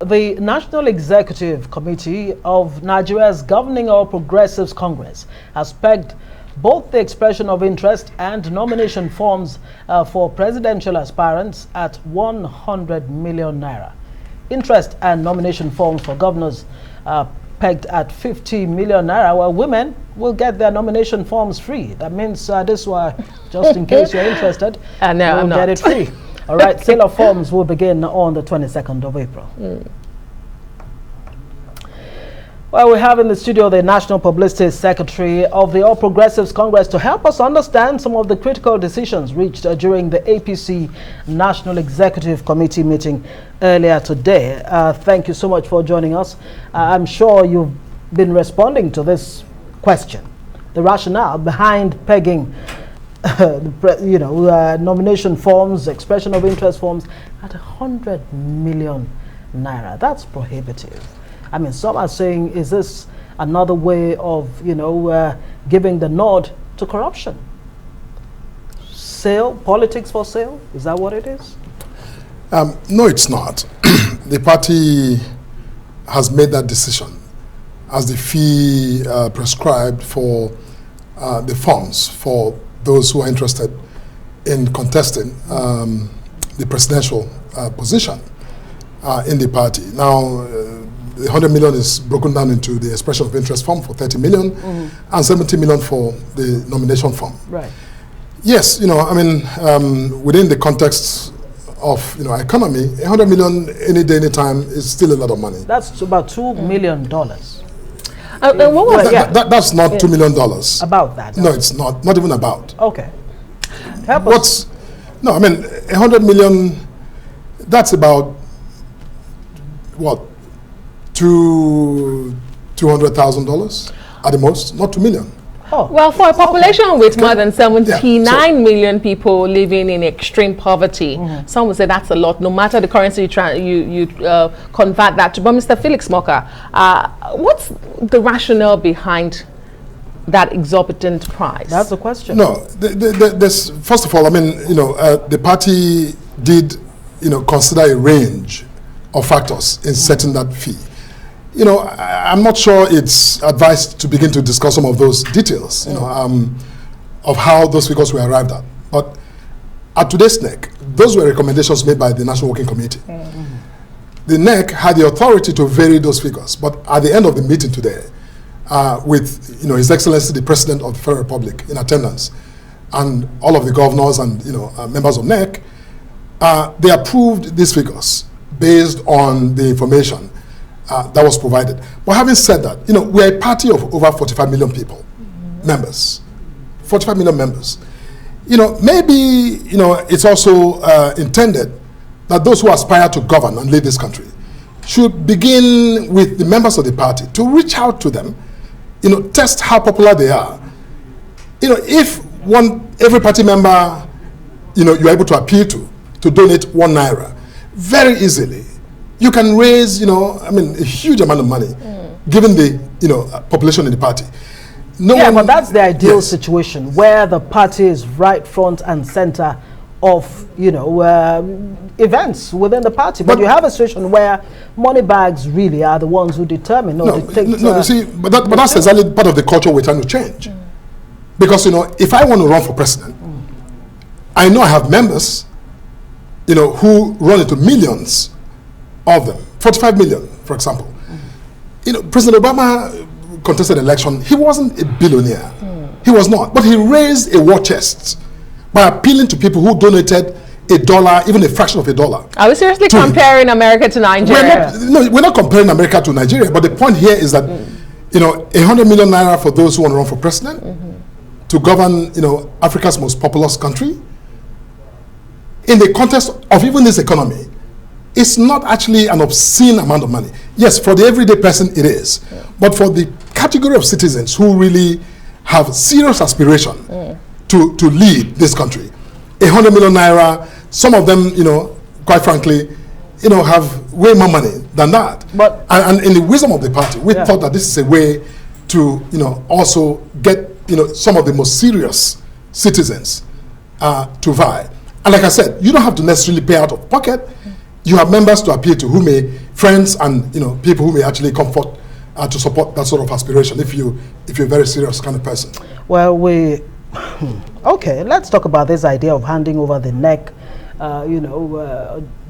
The National Executive Committee of Nigeria's Governing All Progressives Congress has pegged both the expression of interest and nomination forms for presidential aspirants at 100 million naira. Interest and nomination forms for governors pegged at 50 million naira, while women will get their nomination forms free. That means this one, just in case you're interested, no, you'll get it free. All right, sale of forms will begin on the 22nd of April. Well, we have in the studio the National Publicity Secretary of the All Progressives Congress to help us understand some of the critical decisions reached during the APC National Executive Committee meeting earlier today. Thank you so much for joining us. I'm sure you've been responding to this question, the rationale behind pegging nomination forms, expression of interest forms at 100 million naira. That's prohibitive. I mean, some are saying, is this another way of, giving the nod to corruption? Sale, politics for sale? Is that what it is? No, it's not. The party has made that decision as the fee prescribed for the forms for those who are interested in contesting the presidential position in the party. Now, the 100 million is broken down into the expression of interest form for 30 million and 70 million for the nomination form. Right. Yes, within the context of, economy, 100 million any day, any time is still a lot of money. That's about $2 million. What was that's not $2 million. About that. No, it's not even about. Okay. Help us. No, 100 million, that's about, what, $200,000 at the most, not 2 million. Oh. Well, for a population with more than 79 million people living in extreme poverty, some would say that's a lot, no matter the currency you convert that to. But Mr. Felix Morka, what's the rationale behind that exorbitant price? That's the question. No, first of all, the party did, consider a range of factors in setting that fee. I'm not sure it's advised to begin to discuss some of those details, of how those figures were arrived at. But at today's NEC, those were recommendations made by the National Working Committee. The NEC had the authority to vary those figures, but at the end of the meeting today, with His Excellency the President of the Federal Republic in attendance, and all of the governors and members of NEC, they approved these figures based on the information that was provided. But having said that, we're a party of over 45 million people, members, 45 million members. Maybe, it's also intended that those who aspire to govern and lead this country should begin with the members of the party to reach out to them, test how popular they are. If every party member, you're able to appeal to donate 1 naira, very easily, you can raise, a huge amount of money, given the, population in the party. But that's the ideal situation, where the party is right front and center of, events within the party. But you have a situation where money bags really are the ones who determine or dictate. You see, but that's exactly part of the culture we're trying to change. Because, if I want to run for president, I know I have members, who run into millions of them, 45 million, for example. President Obama contested election. He wasn't a billionaire. He was not. But he raised a war chest by appealing to people who donated $1, even a fraction of $1. Are we seriously comparing America to Nigeria? We're not comparing America to Nigeria. But the point here is that, 100 million naira for those who want to run for president, to govern, Africa's most populous country, in the context of even this economy, it's not actually an obscene amount of money. Yes, for the everyday person it is. But for the category of citizens who really have serious aspiration to lead this country, 100 million naira, some of them, quite frankly, have way more money than that. But and in the wisdom of the party, we thought that this is a way to, also get, some of the most serious citizens to vie. And like I said, you don't have to necessarily pay out of pocket. you have members to appeal to who may, friends and people who may actually comfort to support that sort of aspiration if you're a very serious kind of person. Well, okay, let's talk about this idea of handing over the NEC,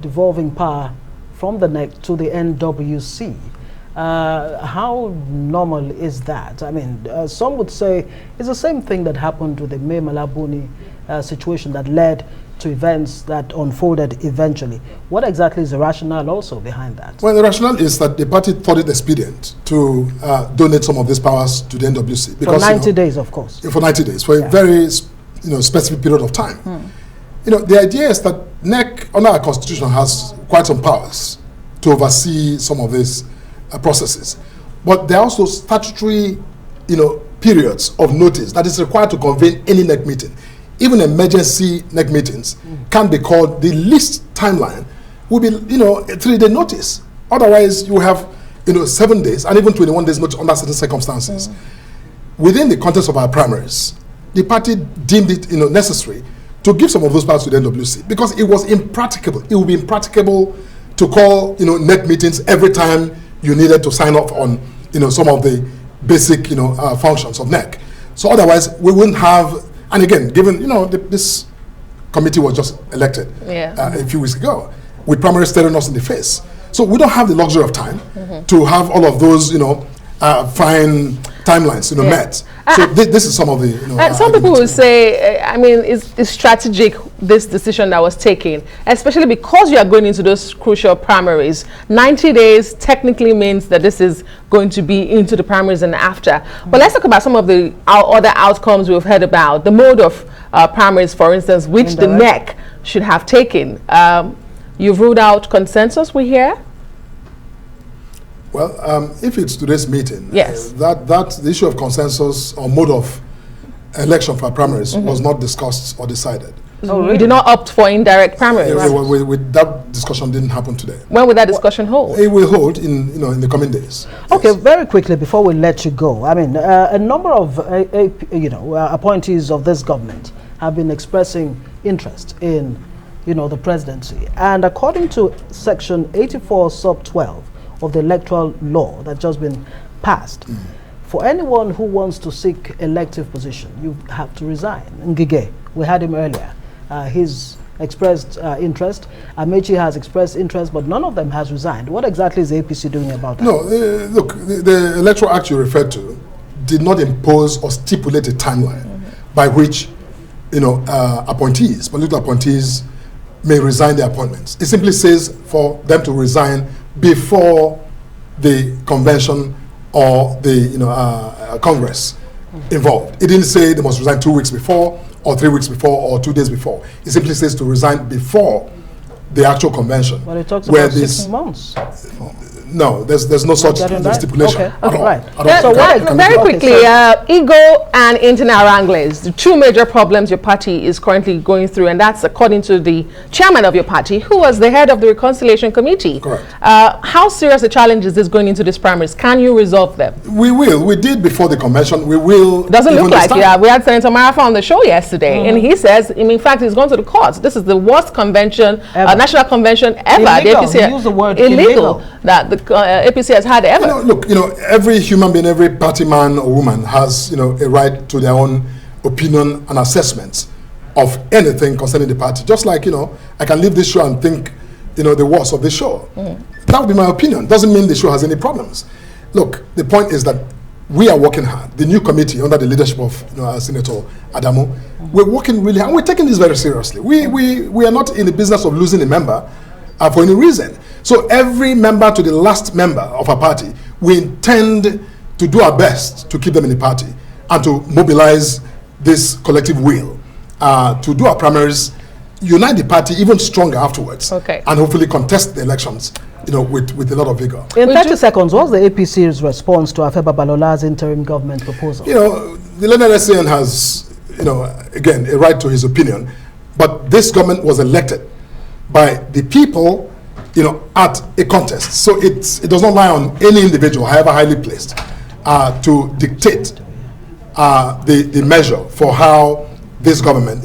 devolving power from the NEC to the NWC. How normal is that? I mean, some would say it's the same thing that happened with the May Malabuni situation that led to events that unfolded eventually. What exactly is the rationale also behind that? Well, the rationale is that the party thought it expedient to donate some of these powers to the NWC. Because, for 90 days, of course. For 90 days, for a very specific period of time. The idea is that NEC, under our constitution, has quite some powers to oversee some of these processes. But there are also statutory, periods of notice that is required to convene any NEC meeting. Even emergency NEC meetings can be called. The least timeline will be, a 3-day notice. Otherwise, you have, 7 days and even 21 days notice under certain circumstances. Within the context of our primaries, the party deemed it, necessary to give some of those powers to the NWC because it was impracticable. It would be impracticable to call, NEC meetings every time you needed to sign off on, some of the basic, functions of NEC. So otherwise, we wouldn't have. And again, given, this committee was just elected a few weeks ago, with primaries staring us in the face. So we don't have the luxury of time to have all of those, fine timelines, met. So this is some of the, some people will say, it's strategic, this decision that was taken, especially because you are going into those crucial primaries. 90 days technically means that this is going to be into the primaries and after. But let's talk about some of the other outcomes we've heard about. The mode of primaries, for instance, which the NEC should have taken. You've ruled out consensus, we hear? Well, if it's today's meeting, yes, the issue of consensus or mode of election for primaries was not discussed or decided. Oh, really? We did not opt for indirect primaries. That discussion didn't happen today. When will that discussion hold? It will hold in the coming days. Okay, yes. Very quickly before we let you go, a number of appointees of this government have been expressing interest in the presidency, and according to Section 84 sub 12 of the electoral law that's just been passed, for anyone who wants to seek elective position, you have to resign. Ngige, we had him earlier. He's expressed interest. Amechi has expressed interest, but none of them has resigned. What exactly is the APC doing about that? No, look, the Electoral Act you referred to did not impose or stipulate a timeline by which, political appointees may resign their appointments. It simply says for them to resign before the convention or the Congress involved. It didn't say they must resign 2 weeks before or 3 weeks before or 2 days before. It simply says to resign before the actual convention. But it talks about 6 months. No, there's no such stipulation. Okay. All right. So very quickly, ego and internal wranglings, the two major problems your party is currently going through, and that's according to the chairman of your party, who was the head of the Reconciliation Committee. Correct. How serious a challenge is this going into these primaries? Can you resolve them? We will. We did before the convention. We will. Doesn't look like it. We had Senator Marafa on the show yesterday, and he says, in fact, he's gone to the courts. This is the worst convention, national convention ever. Illegal. The APC use the word illegal. That the APC has had ever. Look, every human being, every party man or woman has, a right to their own opinion and assessments of anything concerning the party. Just like, I can leave this show and think, the worst of the show. That would be my opinion. Doesn't mean the show has any problems. Look, the point is that we are working hard. The new committee under the leadership of Senator Adamu, we're working really hard. And we're taking this very seriously. We are not in the business of losing a member for any reason. So every member to the last member of our party, we intend to do our best to keep them in the party and to mobilize this collective will to do our primaries, unite the party even stronger afterwards, and hopefully contest the elections with a lot of vigor. In 30 seconds, what's the APC's response to Afe Babalola's interim government proposal? The learned SAN has, again, a right to his opinion, but this government was elected by the people, at a contest. So it does not lie on any individual, however highly placed, to dictate the measure for how this government,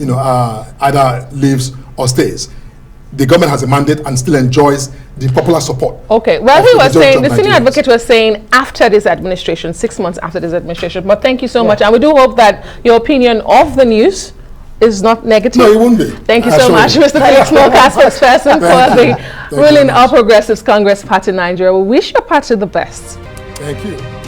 either lives or stays. the government has a mandate and still enjoys the popular support. Okay, well, he was saying, the senior advocate was saying after this administration, 6 months after this administration. But thank you so much. And we do hope that your opinion of the news is not negative. No, it won't be. Thank you so much, Mr. Felix Morka, spokesperson for the ruling All Progressives Congress Party Nigeria. We wish your party the best. Thank you.